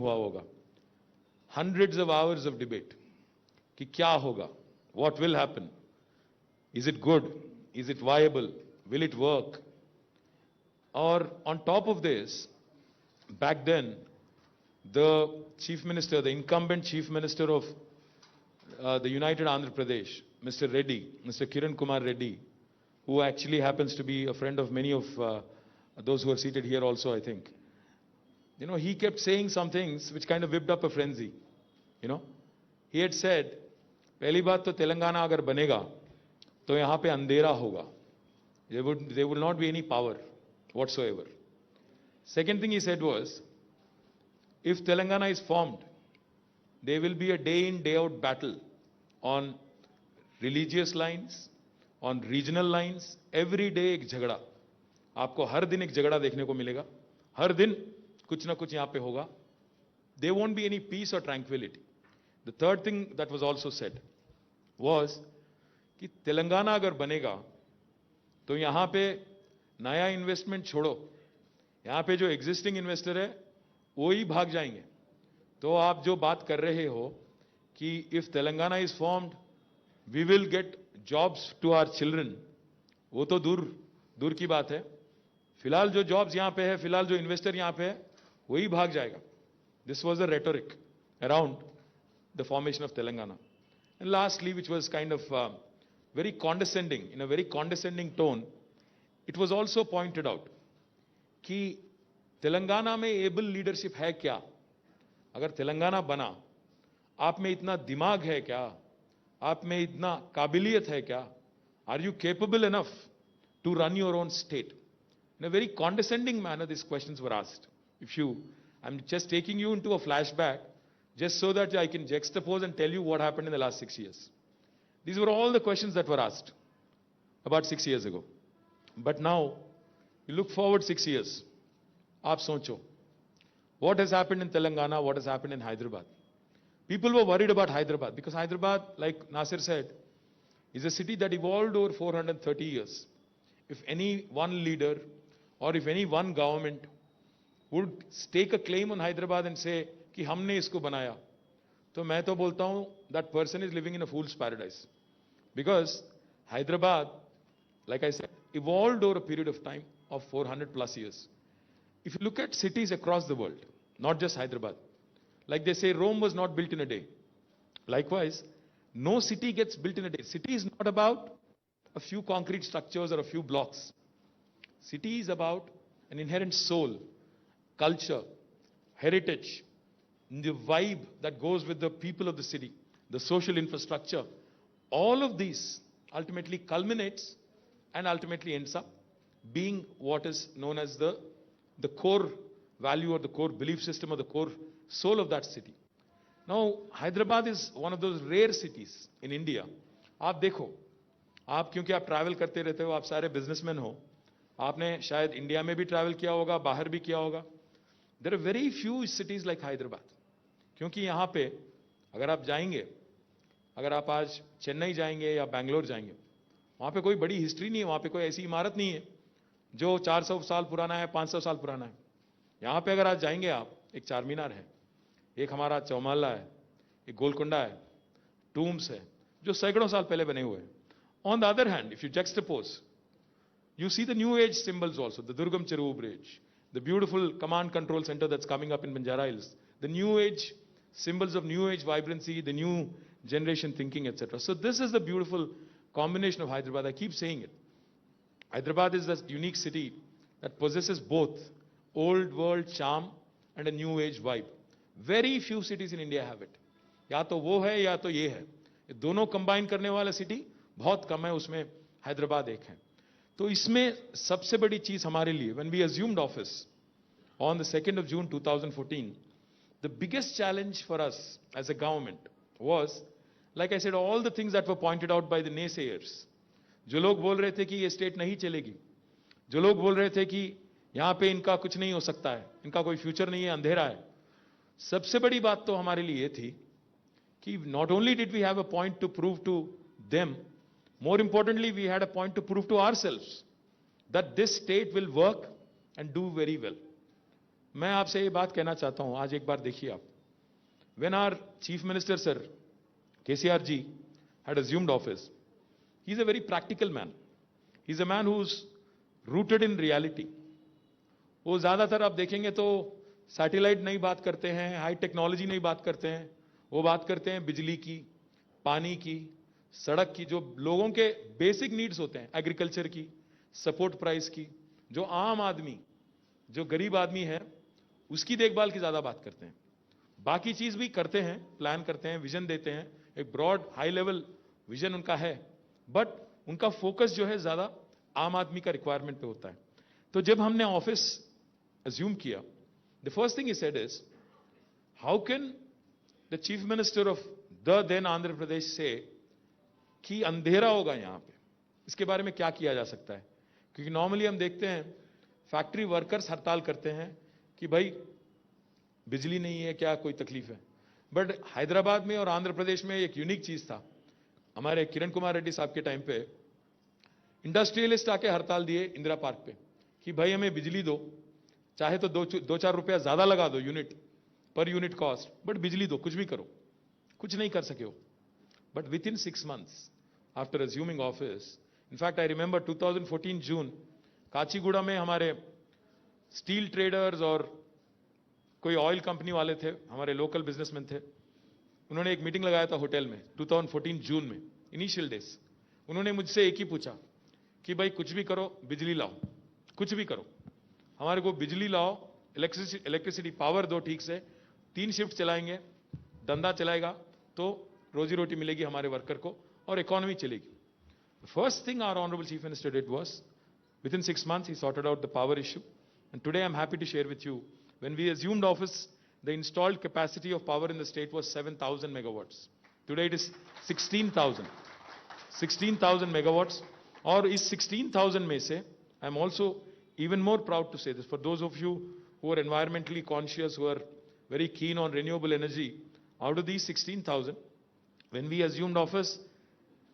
हुआ होगा, hundreds of hours of debate कि क्या होगा, what will happen, is it good, is it viable, will it work? Or on top of this, back then, the chief minister, the incumbent chief minister of the United Andhra Pradesh, Mr. Reddy, Mr. Kiran Kumar Reddy, who actually happens to be a friend of many of those who are seated here also, I think. You know, he kept saying some things which kind of whipped up a frenzy. You know, he had said, पहली बात तो तेलंगाना अगर बनेगा तो यहाँ पे अंधेरा होगा. There will not be any power whatsoever. Second thing he said was, if Telangana is formed, there will be a day in, day out battle on religious lines, on regional lines, every day एक झगड़ा. आपको हर दिन एक झगड़ा देखने को मिलेगा. हर दिन कुछ ना कुछ यहाँ पे होगा. There won't be any peace or tranquility. The third thing that was also said was कि तेलंगाना अगर बनेगा तो यहाँ पे नया इन्वेस्टमेंट छोड़ो, यहाँ पे जो एग्जिस्टिंग इन्वेस्टर है वो ही भाग जाएंगे. तो आप जो बात कर रहे हो कि if Telangana is formed we will get jobs to our children, वो तो दूर दूर की बात है. फिलहाल जो जॉब्स यहाँ पे है, फिलहाल जो इन्वेस्टर यहाँ पे है, वही भाग जाएगा. This was the rhetoric around the formation of Telangana. And lastly, which was kind of very condescending, in a very condescending tone, it was also pointed out कि तेलंगाना में एबल लीडरशिप है क्या? अगर तेलंगाना बना, आप में इतना दिमाग है क्या? आप में इतना काबिलियत है क्या? Are you capable enough to run your own state? In a very condescending manner, these questions were asked. I'm just taking you into a flashback just so that I can juxtapose and tell you what happened in the last 6 years. These were all the questions that were asked about 6 years ago. But now, you look forward 6 years. Aap socho. What has happened in Telangana? What has happened in Hyderabad? People were worried about Hyderabad because Hyderabad, like Nasir said, is a city that evolved over 430 years. If any one leader or if any one government would stake a claim on Hyderabad and say कि हमने इसको बनाया, तो मैं तो बोलता हूं that person is living in a fool's paradise. Because Hyderabad, like I said, evolved over a period of time of 400 plus years. If you look at cities across the world, not just Hyderabad, like they say, Rome was not built in a day. Likewise, no city gets built in a day. City is not about a few concrete structures or a few blocks. City is about an inherent soul, culture, heritage, the vibe that goes with the people of the city, the social infrastructure. All of these ultimately culminates and ultimately ends up being what is known as the core value or the core belief system or the core soul of that city. Now, Hyderabad is one of those rare cities in India. आप देखो, आप क्योंकि आप travel करते रहते हो, आप सारे बिजनेसमैन हो, आपने शायद इंडिया में भी ट्रैवल किया होगा, बाहर भी किया होगा. There are very few cities like Hyderabad. क्योंकि यहाँ पे अगर आप जाएंगे, अगर आप आज चेन्नई जाएंगे या बैंगलोर जाएंगे, वहाँ पे कोई बड़ी हिस्ट्री नहीं है, वहाँ पे कोई ऐसी इमारत नहीं है जो 400 साल पुराना है, 500 साल पुराना है. यहाँ पे अगर आज जाएंगे आप, एक चार मीनार है, एक हमारा चौमाला है, एक गोलकुंडा है, टूम्स है, जो सैकड़ों साल पहले बने हुए हैं. On the other hand, if you juxtapose, you see the new age symbols also, the Durgam Cheruvu Bridge, the beautiful command control center that's coming up in Banjara Hills, the new age symbols of new age vibrancy, the new generation thinking, etc. So this is the beautiful combination of Hyderabad. I keep saying it. Hyderabad is a unique city that possesses both old world charm and a new age vibe. Very few cities in India have it. या तो वो है या तो ये है. ये दोनों कंबाइन करने वाला सिटी बहुत कम है, उसमें हैदराबाद एक है. तो इसमें सबसे बड़ी चीज हमारे लिए, when we assumed office on the 2nd of June 2014, the biggest challenge for us as a government was, like I said, all the things that were pointed out by the naysayers. जो लोग बोल रहे थे कि ये state नहीं चलेगी, जो लोग बोल रहे थे कि यहां पे इनका कुछ नहीं हो सकता है, इनका कोई फ्यूचर नहीं है, अंधेरा है. सबसे बड़ी बात तो हमारे लिए ये थी कि not only did we have a point to prove to them, more importantly we had a point to prove to ourselves that this state will work and do very well. मैं आपसे ये बात कहना चाहता हूं, आज एक बार देखिए आप, when our chief minister sir KCR ji had assumed office, he is a very practical man, he is a man who's rooted in reality. वो ज्यादातर आप देखेंगे तो सैटेलाइट नहीं बात करते हैं, हाई टेक्नोलॉजी नहीं बात करते हैं, वो बात करते हैं बिजली की, पानी की, सड़क की, जो लोगों के बेसिक नीड्स होते हैं, एग्रीकल्चर की, सपोर्ट प्राइस की, जो आम आदमी, जो गरीब आदमी है उसकी देखभाल की ज्यादा बात करते हैं. बाकी चीज भी करते हैं, प्लान करते हैं, विजन देते हैं, एक ब्रॉड हाई लेवल विजन उनका है, बट उनका फोकस जो है ज्यादा आम आदमी का रिक्वायरमेंट पे होता है. तो जब हमने ऑफिस अज्यूम किया, the first thing he said is, how can the chief minister of the then Andhra Pradesh say कि अंधेरा होगा यहां पे, इसके बारे में क्या किया जा सकता है. क्योंकि नॉर्मली हम देखते हैं फैक्ट्री वर्कर्स हड़ताल करते हैं कि भाई बिजली नहीं है, क्या कोई तकलीफ है. बट हैदराबाद में और आंध्र प्रदेश में एक यूनिक चीज था. हमारे किरण कुमार रेड्डी साहब के टाइम पे इंडस्ट्रियलिस्ट आके हड़ताल दिए इंदिरा पार्क पे कि भाई हमें बिजली दो, चाहे तो 2-4 रुपया ज्यादा लगा दो unit per unit cost, but बिजली दो, कुछ भी करो. कुछ नहीं कर सके हो. But with in 6 months after assuming office, in fact I remember 2014 जून, काचीगुड़ा में हमारे स्टील ट्रेडर्स और कोई ऑयल कंपनी वाले थे, हमारे लोकल बिजनेसमैन थे, उन्होंने एक मीटिंग लगाया था होटल में 2014 जून में, इनिशियल डेज. उन्होंने मुझसे एक ही पूछा कि भाई कुछ भी करो, बिजली लाओ, कुछ भी करो, हमारे को बिजली लाओ, इलेक्ट्रिसिटी पावर दो ठीक से, 3 शिफ्ट चलाएंगे, धंधा चलाएगा तो रोजी रोटी मिलेगी हमारे वर्कर को और इकोनॉमी चलेगी. First thing our honourable chief minister did was, within 6 months he sorted out the power issue, and today I'm happy to share with you, when we assumed office, the installed capacity of power in the state was 7,000 megawatts. Today it is 16,000 megawatts. और इस 16,000 में से I am also even more proud to say this, for those of you who are environmentally conscious, who are very keen on renewable energy, out of these 16,000, when we assumed office,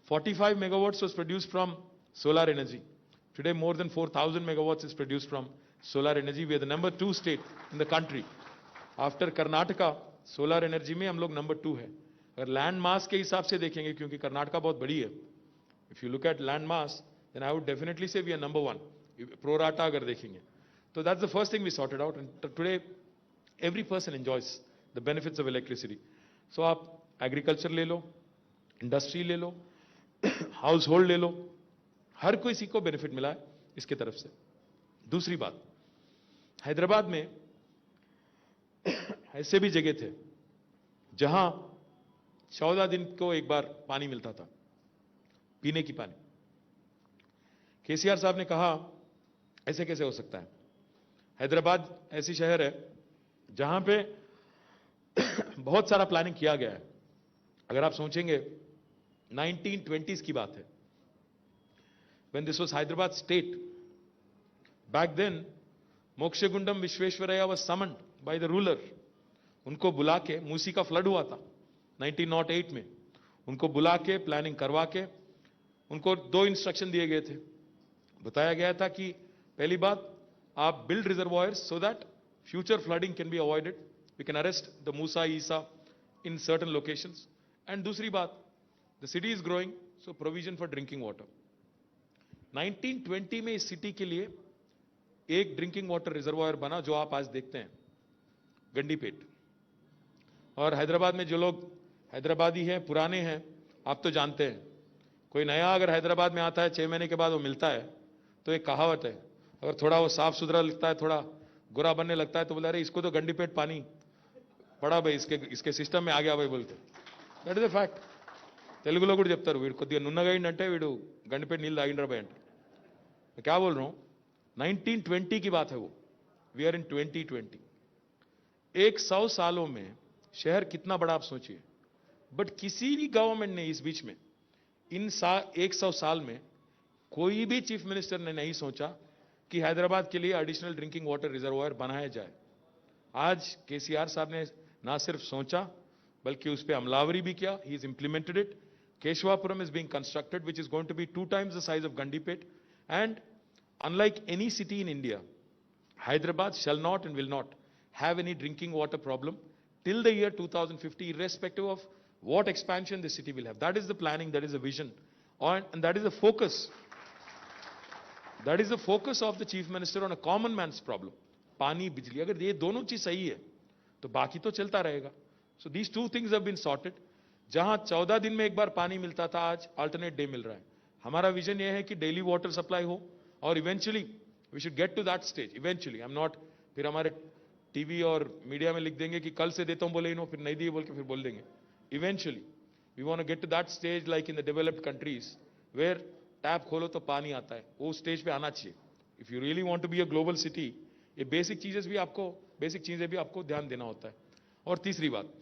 45 megawatts was produced from solar energy. Today more than 4,000 megawatts is produced from solar energy. We are the number 2 state in the country. After Karnataka, solar energy में हम लोग number 2 है. अगर land mass के हिसाब से देखेंगे, क्योंकि कर्नाटका बहुत बड़ी है, if you look at land mass, then I would definitely say we are number 1. Pro rata अगर देखेंगे, so that's the first thing we sorted out, and today every person enjoys the benefits of electricity. So आप agriculture ले लो, industry ले लो, household ले लो, हर कोई किसी को benefit मिला है इसके तरफ से. दूसरी बात, हैदराबाद में ऐसे भी जगह थे जहां 14 दिन को एक बार पानी मिलता था, पीने की पानी. केसीआर साहब ने कहा ऐसे कैसे हो सकता है. हैदराबाद ऐसी शहर है जहां पे बहुत सारा प्लानिंग किया गया है. अगर आप सोचेंगे 1920s की बात है, when this was Hyderabad state, back then Mokshagundam Visvesvaraya was summoned by the ruler. उनको बुला के, मूसी का फ्लड हुआ था 1908 में, उनको बुला के प्लानिंग करवा के उनको 2 इंस्ट्रक्शन दिए गए थे. बताया गया था कि पहली बात, आप build reservoirs so that future flooding can be avoided, we can arrest the Musa Esa in certain locations. And दूसरी बात, the city is growing, so provision for drinking water. 1920 में इस सिटी के लिए एक ड्रिंकिंग वाटर रिजर्वॉयर बना जो आप आज देखते हैं, गंडीपेट. और हैदराबाद में जो लोग हैदराबादी हैं, पुराने हैं, आप तो जानते हैं, कोई नया अगर हैदराबाद में आता है 6 महीने के बाद वो मिलता है तो एक कहावत है, अगर थोड़ा वो साफ सुथरा लगता है, थोड़ा गोरा बनने लगता है तो बोला, अरे इसको तो गंडीपेट पानी पड़ा भाई, इसके सिस्टम में आ गया भाई बोलते. That is a fact. తెలుగులో కూడా చెప్తారు, వీడు కొద్దిగా నున్నగా అయిందంటే వీడు గండిపేట నీళ్ళు తాగిండ్రా भाई అంటే. मैं क्या बोल रहा हूं, 1920 की बात है वो, वी आर इन 2020. 100 सालों में शहर कितना बड़ा आप सोचिए. बट किसी भी गवर्नमेंट ने इस बीच में इन 100 साल में कोई भी चीफ मिनिस्टर ने नहीं सोचा कि हैदराबाद के लिए एडिशनल ड्रिंकिंग वाटर रिजर्वॉयर बनाया जाए. आज केसीआर साहब ने ना सिर्फ सोचा बल्कि उस पर अमलावरी भी किया. He is implemented it. Keshavapuram is being constructed, which is going to be 2 times the size of Gandipet. And unlike any city in India, Hyderabad shall not and will not have any drinking water problem till the year 2050, irrespective of what expansion the city will have. That is the planning, that is the vision, and that is the focus. That is the focus of the chief minister on a common man's problem. पानी बिजली, अगर ये दोनों चीज सही है तो बाकी तो चलता रहेगा. So these two things have been sorted. जहां 14 दिन में एक बार पानी मिलता था, आज अल्टरनेट डे मिल रहा है. हमारा विजन ये है कि डेली वाटर सप्लाई हो और eventually we should get to that stage. Eventually I am not, फिर हमारे टीवी और मीडिया में लिख देंगे कि कल से देता हूं बोले इन्हों, फिर नहीं दिए बोल के फिर बोल देंगे. Eventually we want to get to that stage like in the developed countries where tap खोलो तो पानी आता है. वो स्टेज पे आना चाहिए. If you really want to be a global city, ये बेसिक चीजें भी आपको ध्यान देना होता है. और तीसरी बात,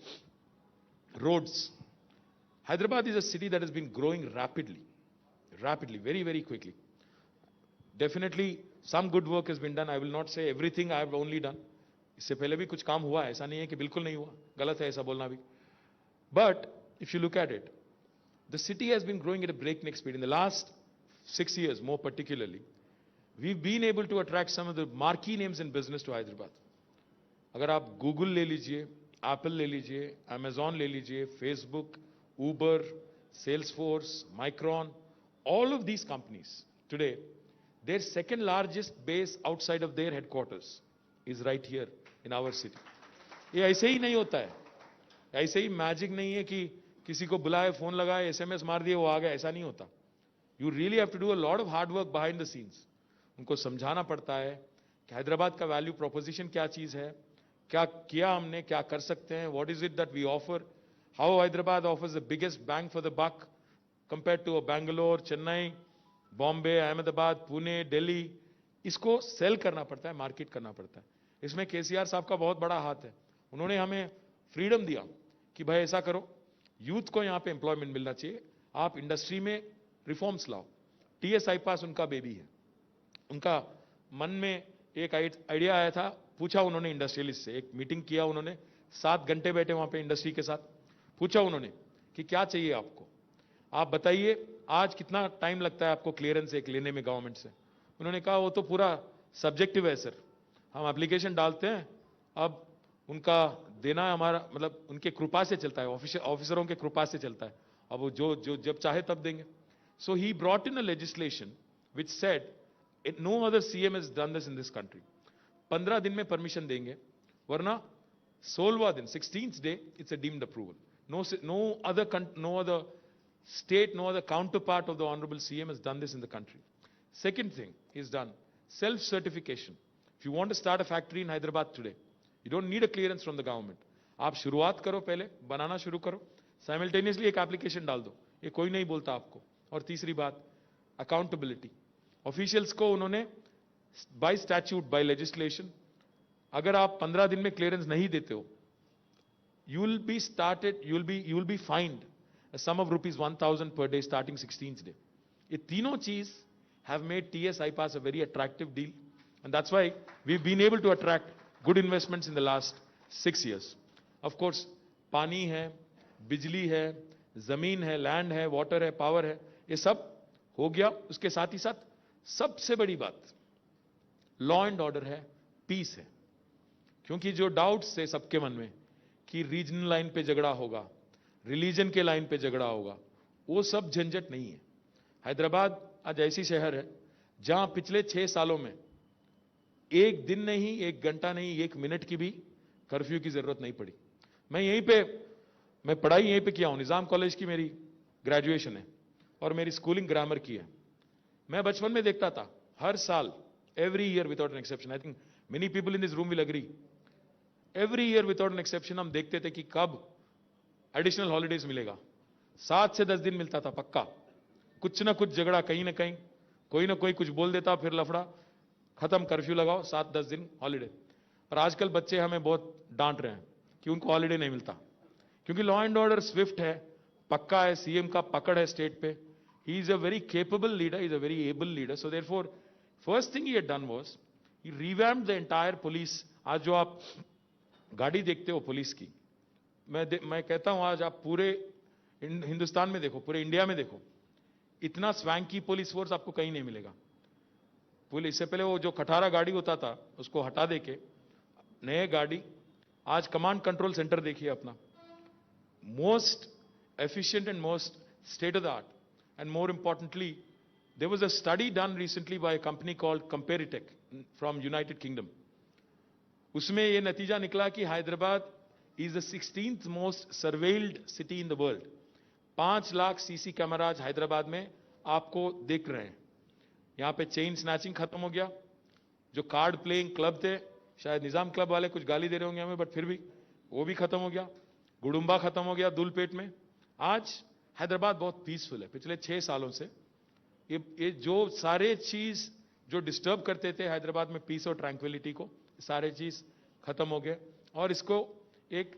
roads. Hyderabad is a city that has been growing rapidly, very, very quickly. Definitely, some good work has been done. I will not say everything I have only done. इससे पहले भी कुछ काम हुआ है, ऐसा नहीं है कि बिल्कुल नहीं हुआ. गलत है ऐसा बोलना भी. But if you look at it, the city has been growing at a breakneck speed. In the last 6 years, more particularly, we've been able to attract some of the marquee names in business to Hyderabad. अगर आप Google ले लीजिए, Apple ले लीजिए, Amazon ले लीजिए, Facebook, Uber, Salesforce, Micron, all of these companies today, their second largest base outside of their headquarters is right here in our city. ये ऐसे ही नहीं होता है, ऐसे ही मैजिक नहीं है कि किसी को बुलाए, फोन लगाए, एसएमएस मार दिए वो आ गया, ऐसा नहीं होता. You really have to do a lot of hard work behind the scenes. उनको समझाना पड़ता है कि हैदराबाद का वैल्यू प्रोपोजिशन क्या चीज है, क्या किया हमने, क्या कर सकते हैं, what is it that we offer. How Hyderabad offers the biggest bang for the buck compared to a Bangalore, Chennai, Bombay, Ahmedabad, Pune, Delhi. इसको सेल करना पड़ता है, मार्केट करना पड़ता है. इसमें केसीआर साहब का बहुत बड़ा हाथ है. उन्होंने हमें फ्रीडम दिया कि भाई ऐसा करो, यूथ को यहां पे एम्प्लॉयमेंट मिलना चाहिए, आप इंडस्ट्री में रिफॉर्म्स लाओ. टीएसआई पास उनका बेबी है. उनका मन में एक आइडिया आया था, पूछा उन्होंने इंडस्ट्रियलिस्ट से, एक मीटिंग किया उन्होंने, 7 घंटे बैठे वहां पे इंडस्ट्री के साथ. पूछा उन्होंने कि क्या चाहिए आपको, आप बताइए, आज कितना टाइम लगता है आपको क्लियरेंस एक लेने में गवर्नमेंट से. उन्होंने कहा वो तो पूरा सब्जेक्टिव है सर, हम एप्लीकेशन डालते हैं, अब उनका देना हमारा मतलब उनके कृपा से चलता है, ऑफिसरों के कृपा से चलता है, अब वो जो जब चाहे तब देंगे. So he brought in a legislation which said no other CM has done this in this country. 15 दिन में परमिशन देंगे, वरना 16वां दिन 16th day it's a deemed approval. No other state, no other counterpart of the honorable CM has done this in the country. Second thing is done, self-certification. If you want to start a factory in Hyderabad today, you don't need a clearance from the government. आप शुरुआत करो, पहले बनाना शुरू करो, simultaneously एक application डाल दो, ये कोई नहीं बोलता आपको. और तीसरी बात, अकाउंटेबिलिटी. ऑफिशियल्स को उन्होंने बाय स्टैट्यूट, बाय लेजिस्लेशन, अगर आप 15 दिन में क्लियरेंस नहीं देते हो, you will be fined a sum of ₹1,000 per day starting 16th day. ये तीनों चीज have made TS iPass a very attractive deal, and that's why we've been able to attract good investments in the last 6 years. Of course, पानी है, बिजली है, जमीन है, land है, वाटर है, पावर है, ये सब हो गया. उसके साथ ही साथ सबसे बड़ी बात लॉ एंड ऑर्डर है, पीस है. क्योंकि जो डाउट्स थे सबके मन में कि रीजनल लाइन पे झगड़ा होगा, रिलीजन के लाइन पे झगड़ा होगा, वो सब झंझट नहीं है. हैदराबाद आज ऐसी शहर है जहां पिछले 6 सालों में एक दिन नहीं, एक घंटा नहीं, 1 मिनट की भी कर्फ्यू की जरूरत नहीं पड़ी. मैं पढ़ाई यहीं पे किया हूं, निजाम कॉलेज की मेरी ग्रेजुएशन है और मेरी स्कूलिंग ग्रामर की है. मैं बचपन में देखता था हर साल, every year without an exception, I think many people in this room will agree, every year without an exception हम देखते थे कि कब एडिशनल हॉलीडेज मिलेगा. 7 से 10 दिन मिलता था पक्का. कुछ ना कुछ झगड़ा कहीं ना कहीं, कोई ना कोई कुछ बोल देता, फिर लफड़ा, खत्म, कर्फ्यू लगाओ, 7-10 दिन हॉलीडे. और आजकल बच्चे हमें बहुत डांट रहे हैं कि उनको हॉलीडे नहीं मिलता, क्योंकि लॉ एंड ऑर्डर स्विफ्ट है, पक्का है, सीएम का पकड़ है स्टेट पे. He is a very capable leader, is a very able leader. So therefore first thing he had done was he revamped the entire police. आज जो आप गाड़ी देखते हो पुलिस की, मैं कहता हूं आज आप पूरे हिंदुस्तान में देखो, पूरे इंडिया में देखो, इतना स्वैंकी पुलिस फोर्स आपको कहीं नहीं मिलेगा. पुलिस से पहले वो जो खटारा गाड़ी होता था उसको हटा देके नए गाड़ी, आज कमांड कंट्रोल सेंटर देखिए अपना, most efficient and most state of the art. And more importantly, there was a study done recently by a company called Comparitech from United Kingdom. उसमें ये नतीजा निकला कि Hyderabad is the 16th most surveilled city in the world. 5 lakh CC cameras Hyderabad में आपको देख रहे हैं. यहां पे चेन स्नैचिंग खत्म हो गया. जो कार्ड प्लेइंग क्लब थे, शायद निजाम क्लब वाले कुछ गाली दे रहे होंगे हमें, बट फिर भी वो भी खत्म हो गया. गुडुम्बा खत्म हो गया दूलपेट में. आज हैदराबाद बहुत पीसफुल है. पिछले 6 सालों से ये जो सारे चीज जो डिस्टर्ब करते थे हैदराबाद में पीस और ट्रैंक्विलिटी को, सारे चीज खत्म हो गए. और इसको एक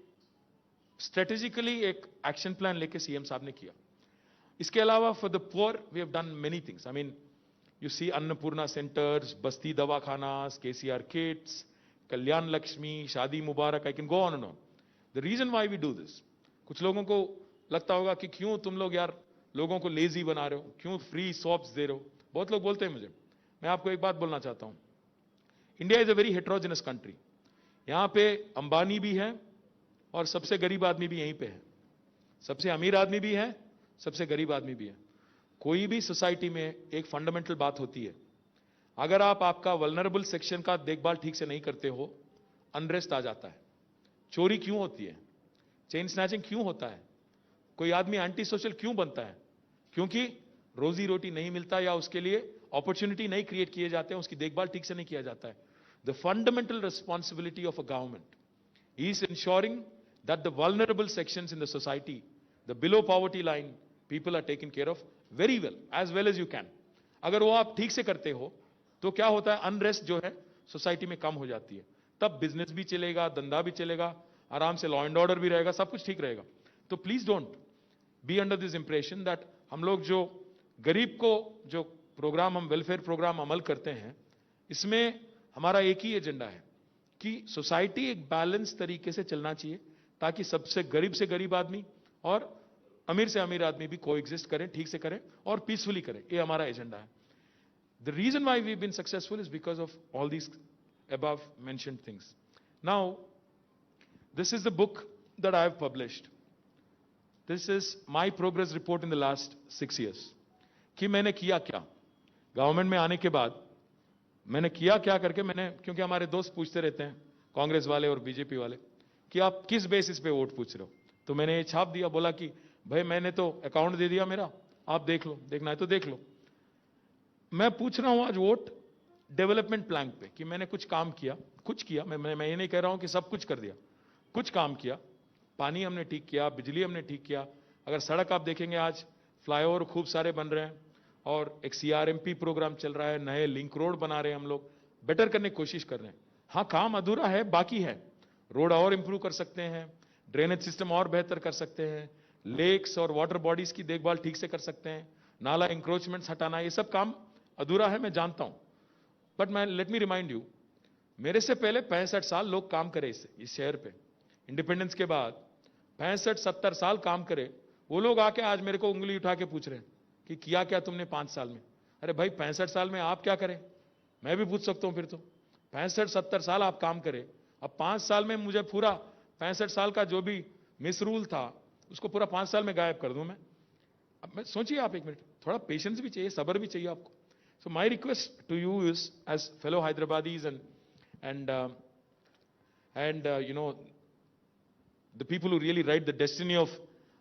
स्ट्रेटेजिकली एक एक्शन प्लान लेके सीएम साहब ने किया. इसके अलावा for the poor we have done many things. I mean you see Annapurna centres, Basti Dawakhanas, KCR kits, Kalyan Lakshmi, Shadi Mubarak, I can go on and on. The reason why we do this, कुछ लोगों को लगता होगा कि क्यों तुम लोग यार लोगों को लेजी बना रहे हो, क्यों फ्री सॉप्स दे रहे हो. बहुत लोग बोलते हैं मुझे. मैं आपको एक बात बोलना चाहता हूं. India is a very heterogeneous country. यहां पे अंबानी भी है और सबसे गरीब आदमी भी यहीं पे है. सबसे अमीर आदमी भी है, सबसे गरीब आदमी भी है. कोई भी सोसाइटी में एक फंडामेंटल बात होती है, अगर आप आपका वल्नरेबल सेक्शन का देखभाल ठीक से नहीं करते हो, अनरेस्ट आ जाता है. चोरी क्यों होती है, चेन स्नैचिंग क्यों होता है, कोई आदमी एंटी सोशल क्यों बनता है? क्योंकि रोजी रोटी नहीं मिलता या उसके लिए अपॉर्चुनिटी नहीं क्रिएट किए जाते हैं, उसकी देखभाल ठीक से नहीं किया जाता है. The fundamental responsibility of a government is ensuring that the vulnerable sections in the society, the below poverty line people are taken care of very well as you can. अगर वो आप ठीक से करते हो तो क्या होता है, अनरेस्ट जो है सोसाइटी में कम हो जाती है. तब बिजनेस भी चलेगा, धंधा भी चलेगा, आराम से लॉ एंड ऑर्डर भी रहेगा, सब कुछ ठीक रहेगा. तो please don't be under this impression that हम लोग जो गरीब को जो प्रोग्राम, हम वेलफेयर प्रोग्राम अमल करते हैं, इसमें हमारा एक ही एजेंडा है कि सोसाइटी एक बैलेंस तरीके से चलना चाहिए, ताकि सबसे गरीब आदमी और अमीर से अमीर आदमी भी कोएग्जिस्ट करें, ठीक से करें और पीसफुली करें. ये हमारा एजेंडा है. The reason why we've been successful is because of all these above mentioned things. Now, this is the book that I have published. This is my progress report in the last 6 years. कि मैंने किया क्या government में आने के बाद, मैंने किया क्या करके मैंने, क्योंकि हमारे दोस्त पूछते रहते हैं कांग्रेस वाले और बीजेपी वाले कि आप किस बेसिस पे वोट पूछ रहे हो. तो मैंने ये छाप दिया, बोला कि भाई मैंने तो अकाउंट दे दिया मेरा, आप देख लो, देखना है तो देख लो. मैं पूछ रहा हूं आज वोट डेवलपमेंट प्लान पे कि मैंने कुछ काम किया, कुछ किया. मैं ये नहीं कह रहा हूं कि सब कुछ कर दिया, कुछ काम किया. पानी हमने ठीक किया, बिजली हमने ठीक किया. अगर सड़क आप देखेंगे आज फ्लाईओवर खूब सारे बन रहे हैं और एक सीआरएमपी प्रोग्राम चल रहा है, नए लिंक रोड बना रहे हैं, हम लोग बेटर करने की कोशिश कर रहे हैं. हाँ, काम अधूरा है, बाकी है. रोड और इंप्रूव कर सकते हैं, ड्रेनेज सिस्टम और बेहतर कर सकते हैं, लेक्स और वाटर बॉडीज की देखभाल ठीक से कर सकते हैं, नाला इंक्रोचमेंट्स हटाना, ये सब काम अधूरा है, मैं जानता हूं. बट मैं लेट मी रिमाइंड यू, मेरे से पहले 65 साल लोग काम करे इस शहर पे. इंडिपेंडेंस के बाद 65-70 साल काम करे वो लोग आके आज मेरे को उंगली उठा के पूछ रहे हैं कि किया क्या तुमने 5 साल में. अरे भाई 65 साल में आप क्या करें, मैं भी पूछ सकता हूं. फिर तो 65-70 साल आप काम करें, अब 5 साल में मुझे पूरा 65 साल का जो भी मिसरूल था उसको पूरा 5 साल में गायब कर दूं मैं. अब मैं सोचिए, आप एक मिनट, थोड़ा पेशेंस भी चाहिए, सब्र भी चाहिए आपको. So my request to you is, as fellow Hyderabadis and you know, the people who really write the destiny of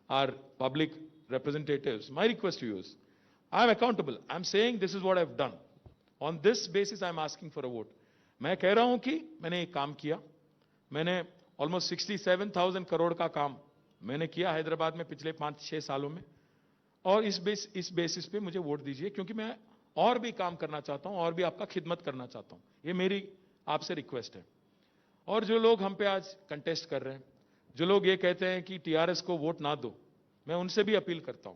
our public representatives, my request to you is, I'm accountable. I'm saying this is what I've done. On this basis, I'm asking for a vote. मैं कह रहा हूं कि मैंने एक काम किया. मैंने almost 67,000 करोड़ का काम मैंने किया हैदराबाद में पिछले 5-6 सालों में, और इस बेसिस पे मुझे वोट दीजिए, क्योंकि मैं और भी काम करना चाहता हूं और भी आपका खिदमत करना चाहता हूं. ये मेरी आपसे रिक्वेस्ट है. और जो लोग हम पे आज कंटेस्ट कर रहे हैं, जो लोग ये कहते हैं कि टीआरएस को वोट ना दो, मैं उनसे भी अपील करता हूं,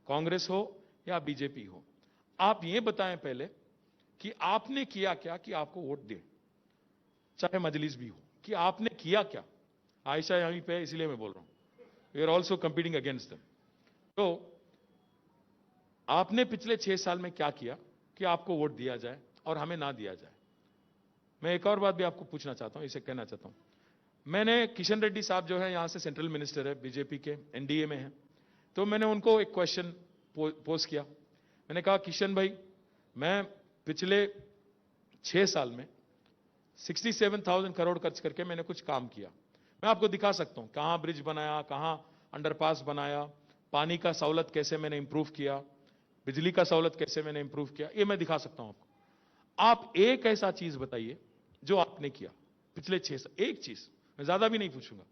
कांग्रेस हो या बीजेपी हो, आप ये बताएं पहले कि आपने किया क्या कि आपको वोट दे, चाहे मजलिस भी हो, कि आपने किया क्या. आयशा यहीं पे, इसलिए मैं बोल रहा हूं, we are also competing against them. तो आपने पिछले 6 साल में क्या किया कि आपको वोट दिया जाए और हमें ना दिया जाए. मैं एक और बात भी आपको पूछना चाहता हूं, इसे कहना चाहता हूं। मैंने किशन रेड्डी साहब जो है यहां से सेंट्रल मिनिस्टर है, बीजेपी के, एनडीए में है, तो मैंने उनको एक क्वेश्चन पोज किया। मैंने कहा किशन भाई, मैं पिछले 6 साल में 67,000 करोड़ खर्च करके मैंने कुछ काम किया। मैं आपको दिखा सकता हूं कहां ब्रिज बनाया, कहां अंडरपास बनाया, पानी का सहूलत कैसे मैंने इंप्रूव किया, बिजली का सहूलत कैसे मैंने इंप्रूव किया, ये मैं दिखा सकता हूं आपको। आप एक ऐसा चीज बताइए जो आपने किया पिछले 6 साल, एक चीज, मैं ज्यादा भी नहीं पूछूंगा।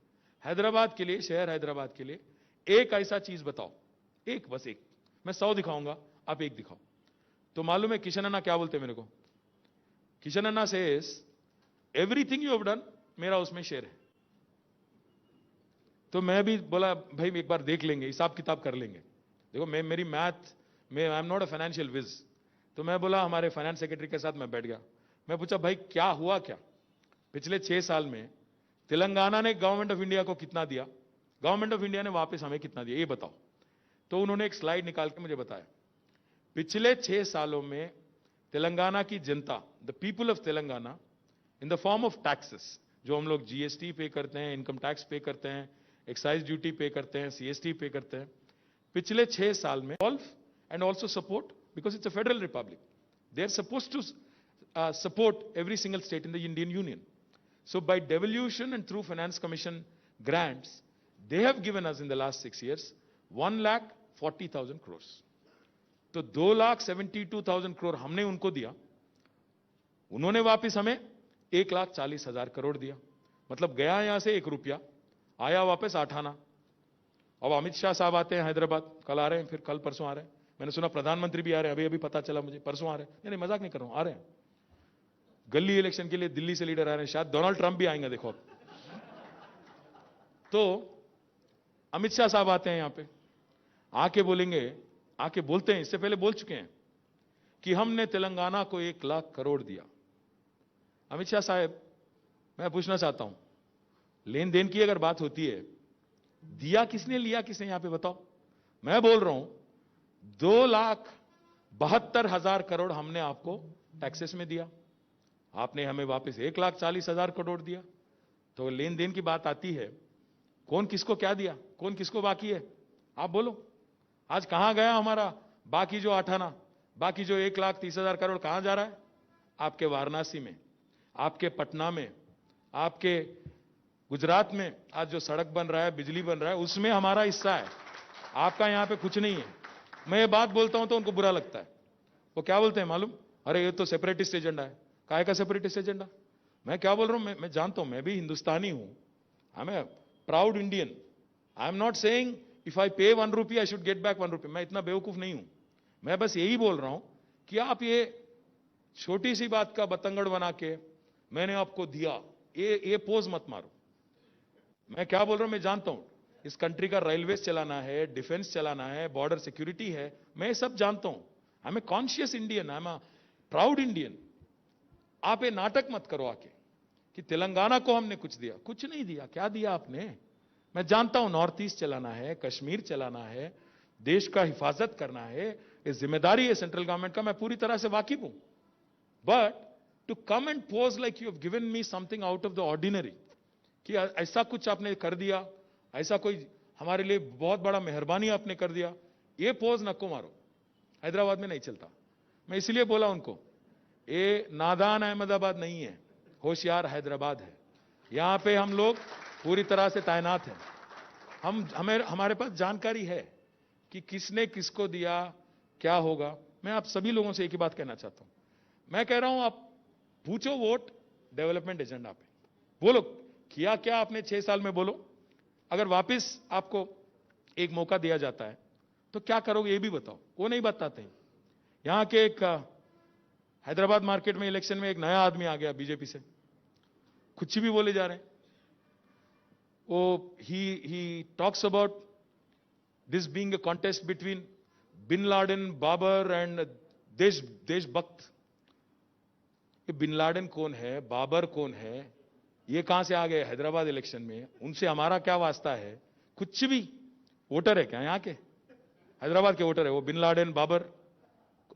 हैदराबाद के लिए, शहर हैदराबाद के लिए एक ऐसा चीज बताओ, एक, बस एक। मैं 100 दिखाऊंगा, आप एक दिखाओ। तो मालूम है किशन अन्ना क्या बोलते हैं मेरे को? Kishan anna says everything you have done, मेरा उसमें शेयर है। तो मैं भी बोला भाई एक बार देख लेंगे, हिसाब किताब कर लेंगे। देखो मेरी मैथ में, I am not a financial whiz. तो मैं बोला हमारे फाइनेंस सेक्रेटरी के साथ मैं बैठ गया। मैं पूछा भाई क्या हुआ, क्या पिछले 6 साल में तेलंगाना ने गवर्नमेंट ऑफ इंडिया को कितना दिया, गवर्नमेंट ऑफ इंडिया ने वापस हमें कितना दिया, ये बताओ। तो उन्होंने एक स्लाइड निकाल के मुझे बताया, पिछले 6 सालों में तेलंगाना की जनता, the people of Telangana, in the form of taxes, जो हम लोग जीएसटी पे करते हैं, इनकम टैक्स पे करते हैं, एक्साइज ड्यूटी पे करते हैं, सीएसटी पे करते हैं, पिछले 6 साल में and also support, because it's a federal republic, they are suppose to support every single state in the Indian Union. So by devolution and through Finance Commission grants, they have given us in the last 6 years 1,40,000 crores. तो 2,72,000 crore हमने उनको दिया, उन्होंने वापस हमें 1,40,000 करोड़ दिया। मतलब गया यहां से 1 रुपया, आया वापस 8 आना। अब अमित शाह साहब आते हैं हैदराबाद, कल आ रहे हैं, फिर कल परसों आ रहे हैं। मैंने सुना प्रधानमंत्री भी आ रहे हैं, अभी अभी पता चला मुझे, परसों आ रहे हैं। नहीं मजाक नहीं कर रहा हूं, आ रहे हैं। गली इलेक्शन के लिए दिल्ली से लीडर आ रहे हैं, शायद डोनाल्ड ट्रंप भी आएंगे, देखो। तो अमित शाह साहब आते हैं यहां पे, आके बोलेंगे, आके बोलते हैं, इससे पहले बोल चुके हैं कि हमने तेलंगाना को 1,00,000 करोड़ दिया। अमित शाह साहब, मैं पूछना चाहता हूं, लेन देन की अगर बात होती है, दिया किसने, लिया किसने, यहां पे बताओ। मैं बोल रहा हूं 2,72,000 करोड़ हमने आपको टैक्सेस में दिया, आपने हमें वापस 1,40,000 करोड़ दिया। तो लेन देन की बात आती है, कौन किसको क्या दिया, कौन किसको बाकी है, आप बोलो। आज कहां गया हमारा बाकी जो 8 आना, बाकी जो 1,30,000 करोड़ कहां जा रहा है? आपके वाराणसी में, आपके पटना में, आपके गुजरात में आज जो सड़क बन रहा है, बिजली बन रहा है, उसमें हमारा हिस्सा है। आपका यहां पे कुछ नहीं है। मैं ये बात बोलता हूं तो उनको बुरा लगता है। वो क्या बोलते हैं मालूम? अरे ये तो सेपरेटिस्ट एजेंडा है। काहे का सेपरेटिस्ट एजेंडा? मैं क्या बोल रहा हूं, मैं जानता हूं, मैं भी हिंदुस्तानी हूं, I am a proud Indian. I am not saying if I pay 1 rupee I should get back 1 rupee. मैं इतना बेवकूफ नहीं हूं। मैं बस यही बोल रहा हूं कि आप ये छोटी सी बात का बतंगड़ बना के मैंने आपको दिया, ये पोज मत मारो। मैं क्या बोल रहा हूं, मैं जानता हूं इस कंट्री का रेलवे चलाना है, डिफेंस चलाना है, बॉर्डर सिक्योरिटी है, मैं सब जानता हूं। I am a conscious Indian, I am a proud Indian. आप ये नाटक मत करो आके कि तेलंगाना को हमने कुछ दिया। कुछ नहीं दिया। क्या दिया आपने? मैं जानता हूं नॉर्थ ईस्ट चलाना है, कश्मीर चलाना है, देश का हिफाजत करना है, ये जिम्मेदारी है सेंट्रल गवर्नमेंट का, मैं पूरी तरह से वाकिफ हूं। But to come and pose like you have given me something out of the ordinary, कि ऐसा कुछ आपने कर दिया, ऐसा कोई हमारे लिए बहुत बड़ा मेहरबानी आपने कर दिया, ये पोज नको मारो। हैदराबाद में नहीं चलता। मैं इसलिए बोला उनको, ये नादान अहमदाबाद नहीं है, होशियार हैदराबाद है। यहां पे हम लोग पूरी तरह से तैनात हैं। हमारे पास जानकारी है कि किसने किसको दिया, क्या होगा। मैं आप सभी लोगों से एक ही बात कहना चाहता हूं। मैं कह रहा हूं, आप पूछो वोट डेवलपमेंट एजेंडा पे, बोलो किया क्या आपने 6 साल में, बोलो। अगर वापस आपको एक मौका दिया जाता है तो क्या करोगे, ये भी बताओ। वो नहीं बताते हैं। यहां के एक हैदराबाद मार्केट में इलेक्शन में एक नया आदमी आ गया बीजेपी से, कुछ भी बोले जा रहे हैं। वो ही talks about this being a contest between bin Laden, Babar and देशभक्त। ये बिन लाडेन कौन है, बाबर कौन है, ये कहां से आ गए हैदराबाद इलेक्शन में? उनसे हमारा क्या वास्ता है? कुछ भी। वोटर है क्या यहां के? हैदराबाद के वोटर है वो बिन लाडेन, बाबर।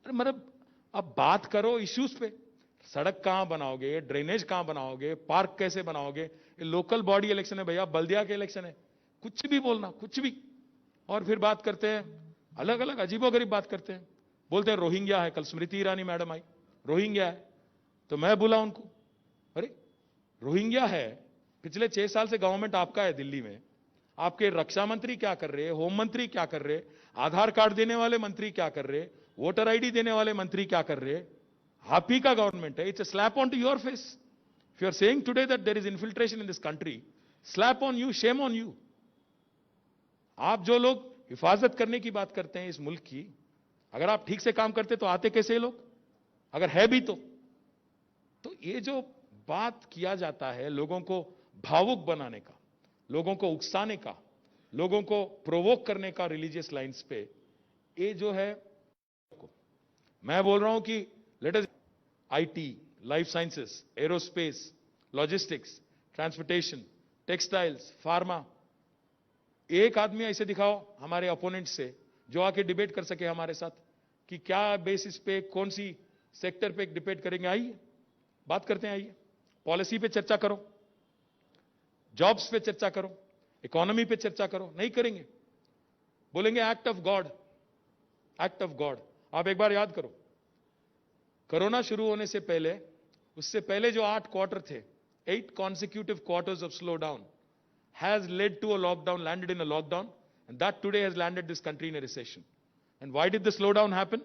मतलब अब बात करो इश्यूज पे, सड़क कहां बनाओगे, ड्रेनेज कहां बनाओगे, पार्क कैसे बनाओगे? ये लोकल बॉडी इलेक्शन है भैया, बल्दिया के इलेक्शन है। कुछ भी बोलना, कुछ भी। और फिर बात करते हैं, अलग अलग अजीबोगरीब बात करते हैं। बोलते हैं रोहिंग्या है, कल स्मृति ईरानी मैडम आई, रोहिंग्या है, तो मैं बोला उनको, अरे रोहिंग्या है, पिछले 6 साल से गवर्नमेंट आपका है दिल्ली में, आपके रक्षा मंत्री क्या कर रहे, होम मंत्री क्या कर रहे, आधार कार्ड देने वाले मंत्री क्या कर रहे, वोटर आईडी देने वाले मंत्री क्या कर रहे? आप ही का गवर्नमेंट है। It's a slap on to your face. If you are saying today that there is infiltration in this country, slap on you, shame on you. आप जो लोग हिफाजत करने की बात करते हैं इस मुल्क की, अगर आप ठीक से काम करते तो आते कैसे लोग, अगर है भी तो ये जो बात किया जाता है लोगों को भावुक बनाने का, लोगों को उकसाने का, लोगों को प्रोवोक करने का रिलीजियस लाइंस पे, ये जो है, मैं बोल रहा हूं कि let us IT, life sciences, aerospace, logistics, transportation, textiles, pharma, एक आदमी ऐसे दिखाओ हमारे अपोनेंट से जो आके डिबेट कर सके हमारे साथ कि क्या बेसिस पे, कौन सी सेक्टर पे डिबेट करेंगे। आइए बात करते हैं, आइए पॉलिसी पे चर्चा करो, जॉब्स पे चर्चा करो, इकोनॉमी पे चर्चा करो। नहीं करेंगे, बोलेंगे act of God, act of God. आप एक बार याद करो, कोरोना शुरू होने से पहले, उससे पहले जो 8 क्वार्टर थे, 8 consecutive quarters of slowdown has led to a lockdown, landed in a lockdown, and that today has landed this country in a recession. And why did the slowdown happen?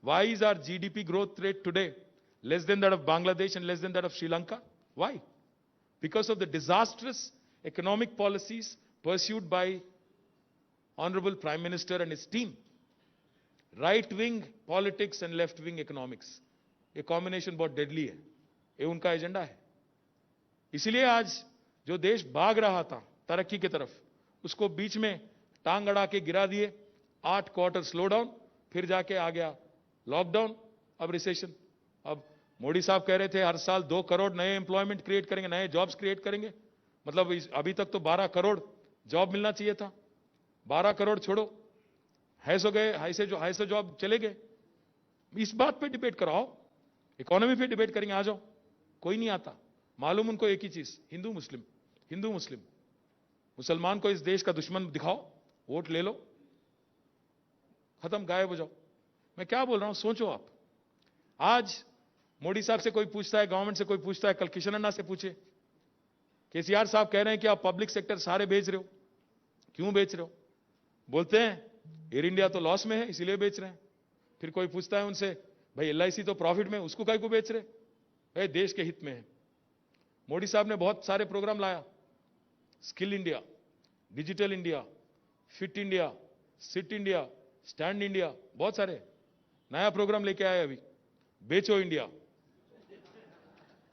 Why is our GDP growth rate today less than that of Bangladesh and less than that of Sri Lanka? Why? Because of the disastrous economic policies pursued by Honorable Prime Minister and his team. Right wing politics and left wing economics, ये combination बहुत deadly है, ये उनका agenda है। इसलिए आज जो देश भाग रहा था तरक्की की तरफ, उसको बीच में टांग अड़ा के गिरा दिए। 8 क्वार्टर स्लो डाउन, फिर जाके आ गया लॉकडाउन, अब रिसेशन। अब मोदी साहब कह रहे थे हर साल 2 करोड़ नए एम्प्लॉयमेंट क्रिएट करेंगे, नए जॉब्स क्रिएट करेंगे। मतलब अभी तक तो 12 करोड़ जॉब मिलना चाहिए था, 12 करोड़ छोड़ो, ऐसे गए, ऐसे जॉब चले गए। इस बात पे डिबेट कराओ, इकोनॉमी पे डिबेट करेंगे, आ जाओ। कोई नहीं आता। मालूम उनको एक ही चीज, हिंदू मुस्लिम, हिंदू मुस्लिम। मुसलमान को इस देश का दुश्मन दिखाओ, वोट ले लो, खत्म, गायब हो जाओ। मैं क्या बोल रहा हूं, सोचो आप। आज मोदी साहब से कोई पूछता है, गवर्नमेंट से कोई पूछता है, कल किशन अन्ना से पूछे, केसीआर साहब कह रहे हैं कि आप पब्लिक सेक्टर सारे बेच रहे हो, क्यों बेच रहे हो? बोलते हैं एयर इंडिया तो लॉस में है इसीलिए बेच रहे हैं। फिर कोई पूछता है उनसे, भाई एलआईसी तो प्रॉफिट में, उसको काय को बेच रहे? भाई देश के हित में है। मोदी साहब ने बहुत सारे प्रोग्राम लाया, skill India, digital India, fit India, sit India, stand India, बहुत सारे नया प्रोग्राम लेके आए अभी। बेचो इंडिया।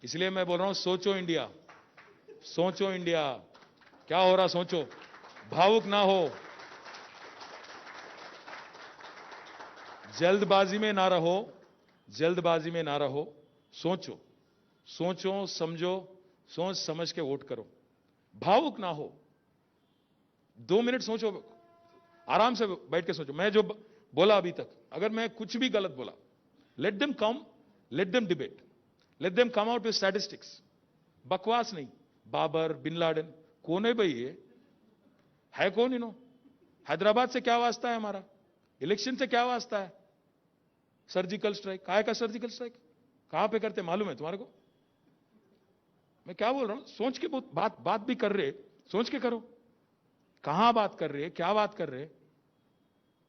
इसलिए मैं बोल रहा हूं, सोचो इंडिया, सोचो इंडिया, क्या हो रहा सोचो, भावुक ना हो, जल्दबाजी में ना रहो, जल्दबाजी में ना रहो, सोचो, सोचो समझो, सोच समझ के वोट करो, भावुक ना हो। 2 मिनट सोचो, आराम से बैठ के सोचो। मैं जो बोला अभी तक, अगर मैं कुछ भी गलत बोला, let them come, let them debate, let them come out with statistics. बकवास नहीं। बाबर, बिन लादेन, कौन है भाई ये? है कौन इन्हों? हैदराबाद से क्या वास्ता है हमारा? इलेक्शन से क्या वास्ता है? सर्जिकल स्ट्राइक, काय का सर्जिकल स्ट्राइक? कहां पे करते मालूम है तुम्हारे को? मैं क्या बोल रहा हूं, सोच के बात भी कर रहे, सोच के करो। कहां बात कर रहे, क्या बात कर रहे?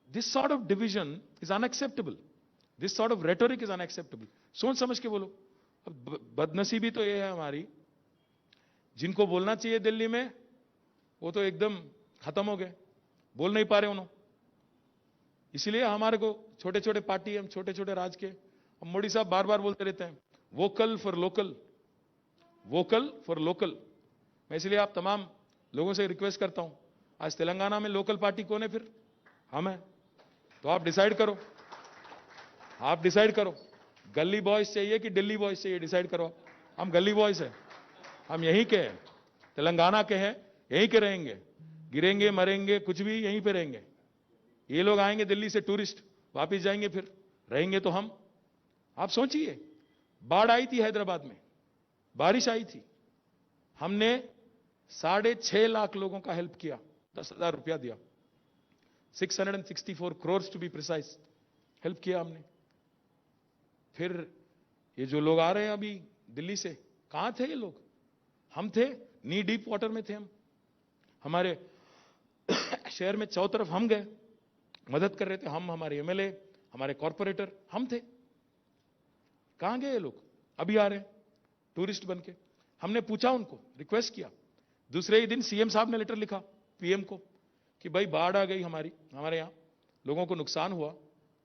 This sort of division is unacceptable, this sort of rhetoric is unacceptable. सोच समझ के बोलो। अब बदनसीबी तो ये है हमारी, जिनको बोलना चाहिए दिल्ली में वो तो एकदम खत्म हो गए, बोल नहीं पा रहे उन्होंने। इसलिए हमारे को छोटे छोटे पार्टी, हम छोटे छोटे राज के, हम मोदी साहब बार बार बोलते रहते हैं vocal for local, vocal for local. मैं इसलिए आप तमाम लोगों से रिक्वेस्ट करता हूं, आज तेलंगाना में लोकल पार्टी कौन है? फिर हम हैं। तो आप डिसाइड करो, आप डिसाइड करो, गली बॉयज चाहिए कि दिल्ली बॉयज चाहिए, डिसाइड करो। हम गली बॉयज हैं, हम यहीं के हैं, तेलंगाना के हैं, यहीं के रहेंगे, गिरेंगे मरेंगे कुछ भी यहीं पे रहेंगे। ये लोग आएंगे दिल्ली से टूरिस्ट, वापिस जाएंगे, फिर रहेंगे तो हम। आप सोचिए, बाढ़ आई थी हैदराबाद में, बारिश आई थी, हमने 6.5 लाख लोगों का हेल्प किया, 10,000 रुपया दिया, 664 crores to be precise help किया हमने। फिर ये जो लोग आ रहे हैं अभी दिल्ली से, कहां थे ये लोग? हम थे, नी डीप वाटर में थे हम। हमारे शहर में चारों तरफ हम गए, मदद कर रहे थे हम, हमारे एमएलए, हमारे कॉर्पोरेटर, हम थे। कहां गए ये लोग? अभी आ रहे हैं टूरिस्ट बन के। हमने पूछा उनको, रिक्वेस्ट किया, दूसरे ही दिन सीएम साहब ने लेटर लिखा पीएम को कि भाई बाढ़ आ गई हमारे यहां, लोगों को नुकसान हुआ,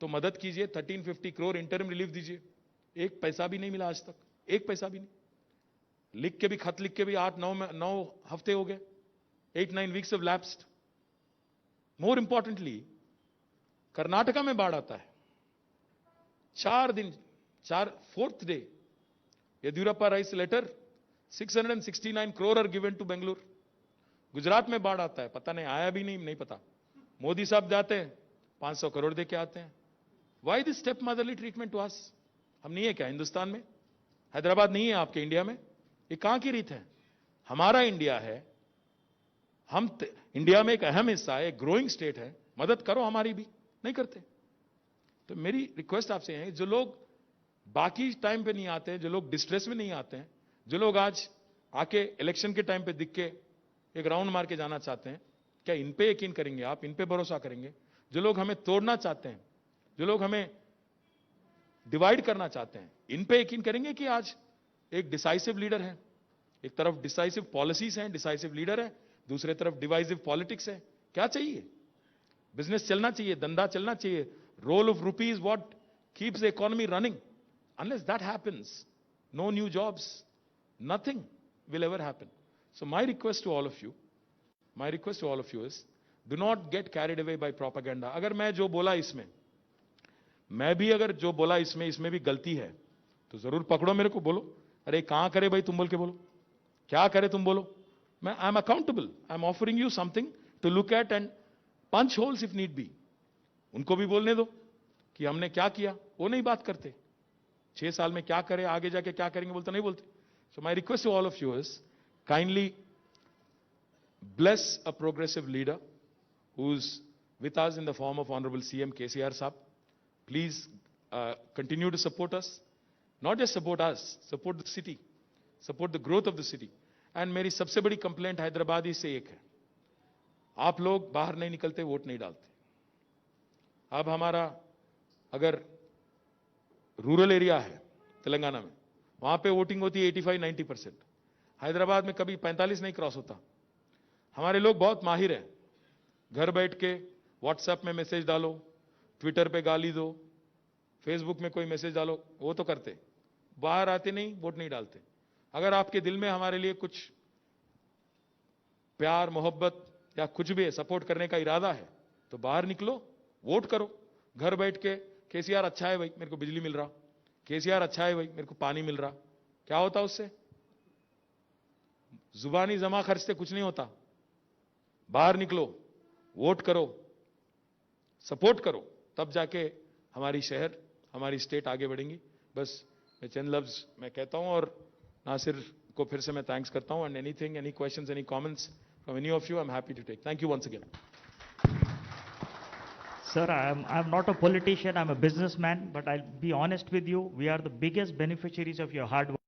तो मदद कीजिए, 1350 करोड़ इंटरिम रिलीफ दीजिए। एक पैसा भी नहीं मिला आज तक, एक पैसा भी नहीं। लिख के भी, खत लिख के भी 8-9 हफ्ते हो गए, 8-9 weeks of lapsed. More importantly, Karnataka में बाढ़ आता है, 4 दिन, 4th day, Yediyurappa writes letter, 669 crore are given to Bengaluru. Gujarat में बाढ़ आता है, पता नहीं आया भी नहीं पता, मोदी साहब जाते हैं, 500 करोड़ दे के आते हैं। Why this step motherly treatment to us? हम नहीं है क्या हिंदुस्तान में? हैदराबाद नहीं है आपके इंडिया में? ये कहां की रीत है? हमारा इंडिया है, हम इंडिया में एक अहम हिस्सा है, एक ग्रोइंग स्टेट है, मदद करो हमारी भी, नहीं करते। तो मेरी रिक्वेस्ट आपसे है, जो लोग बाकी टाइम पे नहीं आते हैं, जो लोग डिस्ट्रेस में नहीं आते हैं, जो लोग आज आके इलेक्शन के टाइम पे दिख के एक राउंड मार के जाना चाहते हैं, क्या इन पे यकीन करेंगे आप? इन पे भरोसा करेंगे? जो लोग हमें तोड़ना चाहते हैं, जो लोग हमें डिवाइड करना चाहते हैं, इन पे यकीन करेंगे कि आज एक डिसाइसिव लीडर है, एक तरफ डिसाइसिव पॉलिसीज हैं, डिसाइसिव लीडर है, दूसरे तरफ डिवाइसिव पॉलिटिक्स है? क्या चाहिए? बिजनेस चलना चाहिए, धंधा चलना चाहिए। Role of rupee is what keeps the economy running. Unless that happens, no new jobs, nothing will ever happen. So my request to all of you is, do not get carried away by propaganda. अगर मैं जो बोला इसमें, मैं भी अगर जो बोला इसमें भी गलती है, तो जरूर पकड़ो मेरे को, बोलो अरे कहां करे भाई, तुम बोल के बोलो, क्या करे तुम बोलो। मैं I am accountable, I am offering you something to look at and punch holes if need be. उनको भी बोलने दो कि हमने क्या किया, वो नहीं बात करते। 6 साल में क्या करे, आगे जाके क्या करेंगे बोलते नहीं बोलते। So my request to all of you is, kindly bless a progressive leader who's with us in the form of Honorable CM KCR Saab. Please continue to support us. Not just support us, support the city, support the growth of the city. And मेरी सबसे बड़ी complaint Hyderabadi से एक है, आप लोग बाहर नहीं निकलते, वोट नहीं डालते। अब हमारा अगर रूरल एरिया है तेलंगाना में, वहां पे वोटिंग होती है 85-90%। हैदराबाद में कभी 45 नहीं क्रॉस होता। हमारे लोग बहुत माहिर हैं, घर बैठ के व्हाट्सएप में मैसेज डालो, ट्विटर पे गाली दो, फेसबुक में कोई मैसेज डालो, वो तो करते, बाहर आते नहीं, वोट नहीं डालते। अगर आपके दिल में हमारे लिए कुछ प्यार, मोहब्बत या कुछ भी सपोर्ट करने का इरादा है, तो बाहर निकलो, वोट करो। घर बैठ के केसीआर अच्छा है भाई, मेरे को बिजली मिल रहा, केसीआर अच्छा है भाई, मेरे को पानी मिल रहा, क्या होता उससे? जुबानी जमा खर्च से कुछ नहीं होता। बाहर निकलो, वोट करो, सपोर्ट करो, तब जाके हमारी शहर, हमारी स्टेट आगे बढ़ेंगी। बस मैं चंद लफ्ज मैं कहता हूं, और नासिर को फिर से मैं थैंक्स करता हूं। And anything, any questions, any comments from any of you, I am happy to take. Thank you once again. Sir, I'm not a politician, I'm a businessman, but I'll be honest with you, we are the biggest beneficiaries of your hard work.